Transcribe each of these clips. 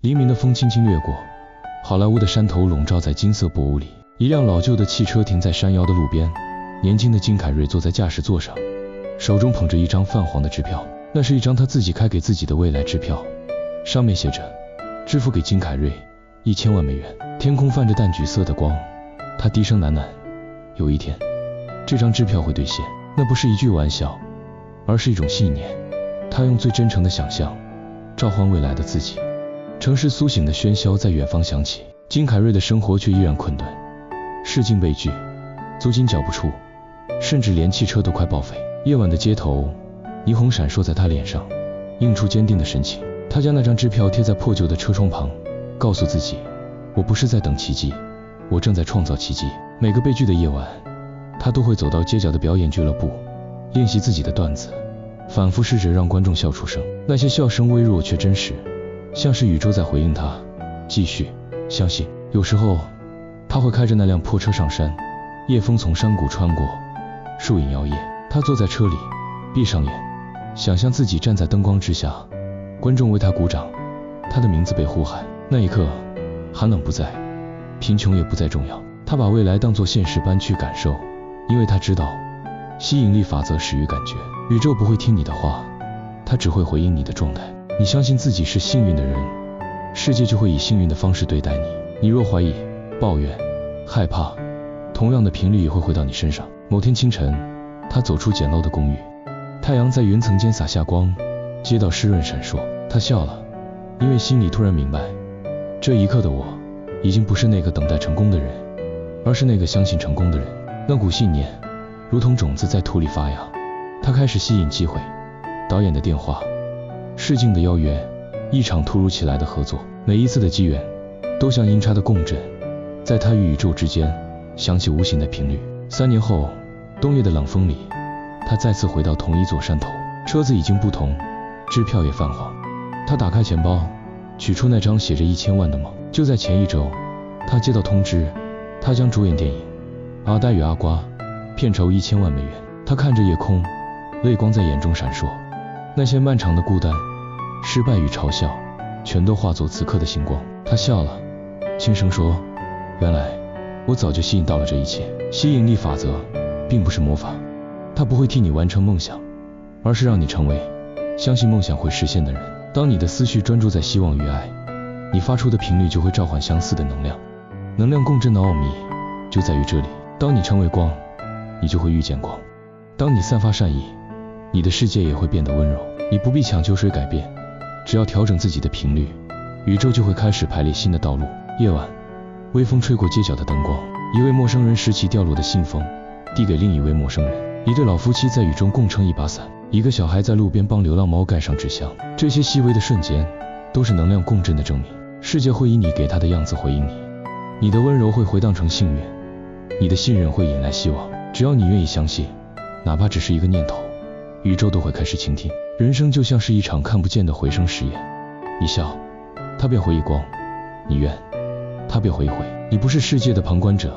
黎明的风轻轻掠过，好莱坞的山头笼罩在金色薄雾里。一辆老旧的汽车停在山腰的路边，年轻的金凯瑞坐在驾驶座上，手中捧着一张泛黄的支票。那是一张他自己开给自己的未来支票，上面写着支付给金凯瑞1000万美元。天空泛着淡橘色的光，他低声喃喃，有一天这张支票会兑现。那不是一句玩笑，而是一种信念。他用最真诚的想象召唤未来的自己。城市苏醒的喧嚣在远方响起，金凯瑞的生活却依然困顿，市境被拒，租金缴不出，甚至连汽车都快报废。夜晚的街头，霓虹闪烁在他脸上，映出坚定的神情。他将那张支票贴在破旧的车窗旁，告诉自己，我不是在等奇迹，我正在创造奇迹。每个被拒的夜晚，他都会走到街角的表演俱乐部，练习自己的段子，反复试着让观众笑出声。那些笑声微弱却真实，像是宇宙在回应他，继续相信。有时候他会开着那辆破车上山，夜风从山谷穿过，树影摇曳。他坐在车里，闭上眼，想象自己站在灯光之下，观众为他鼓掌，他的名字被呼喊。那一刻，寒冷不再，贫穷也不再重要。他把未来当作现实般去感受，因为他知道吸引力法则始于感觉。宇宙不会听你的话，它只会回应你的状态。你相信自己是幸运的人，世界就会以幸运的方式对待你。你若怀疑、抱怨、害怕，同样的频率也会回到你身上。某天清晨，他走出简陋的公寓，太阳在云层间洒下光，街道湿润闪烁。他笑了，因为心里突然明白，这一刻的我已经不是那个等待成功的人，而是那个相信成功的人。那股信念如同种子在土里发芽，他开始吸引机会，导演的电话，试镜的邀约，一场突如其来的合作。每一次的机缘都像音叉的共振，在他与宇宙之间响起无形的频率。3年后，冬夜的冷风里，他再次回到同一座山头，车子已经不同，支票也泛黄。他打开钱包，取出那张写着1000万的梦。就在前一周，他接到通知，他将主演电影《阿呆与阿瓜》，片酬1000万美元。他看着夜空，泪光在眼中闪烁。那些漫长的孤单、失败与嘲笑，全都化作此刻的星光。他笑了，轻声说，原来我早就吸引到了这一切。吸引力法则并不是魔法，它不会替你完成梦想，而是让你成为相信梦想会实现的人。当你的思绪专注在希望与爱，你发出的频率就会召唤相似的能量。能量共振的奥秘就在于这里。当你成为光，你就会遇见光。当你散发善意，你的世界也会变得温柔。你不必强求谁改变，只要调整自己的频率，宇宙就会开始排列新的道路。夜晚，微风吹过街角的灯光，一位陌生人拾起掉落的信封，递给另一位陌生人。一对老夫妻在雨中共撑一把伞，一个小孩在路边帮流浪猫盖上纸箱。这些细微的瞬间都是能量共振的证明。世界会以你给他的样子回应你，你的温柔会回荡成幸运，你的信任会引来希望。只要你愿意相信，哪怕只是一个念头，宇宙都会开始倾听。人生就像是一场看不见的回声实验，你笑，它便回以光；你怨，它便回以悔。你不是世界的旁观者，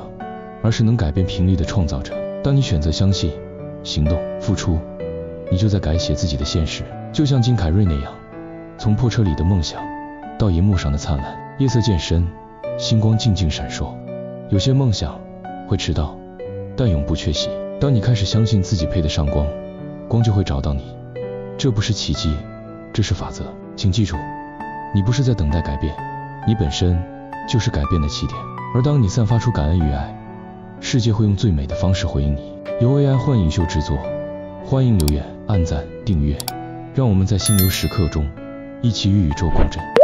而是能改变频率的创造者。当你选择相信、行动、付出，你就在改写自己的现实。就像金凯瑞那样，从破车里的梦想到银幕上的灿烂。夜色渐深，星光静静闪烁。有些梦想会迟到，但永不缺席。当你开始相信自己配得上光，光就会找到你。这不是奇迹，这是法则。请记住，你不是在等待改变，你本身就是改变的起点。而当你散发出感恩与爱，世界会用最美的方式回应你。由 AI 幻影秀制作，欢迎留言、按赞、订阅，让我们在心流时刻中一起与宇宙共振。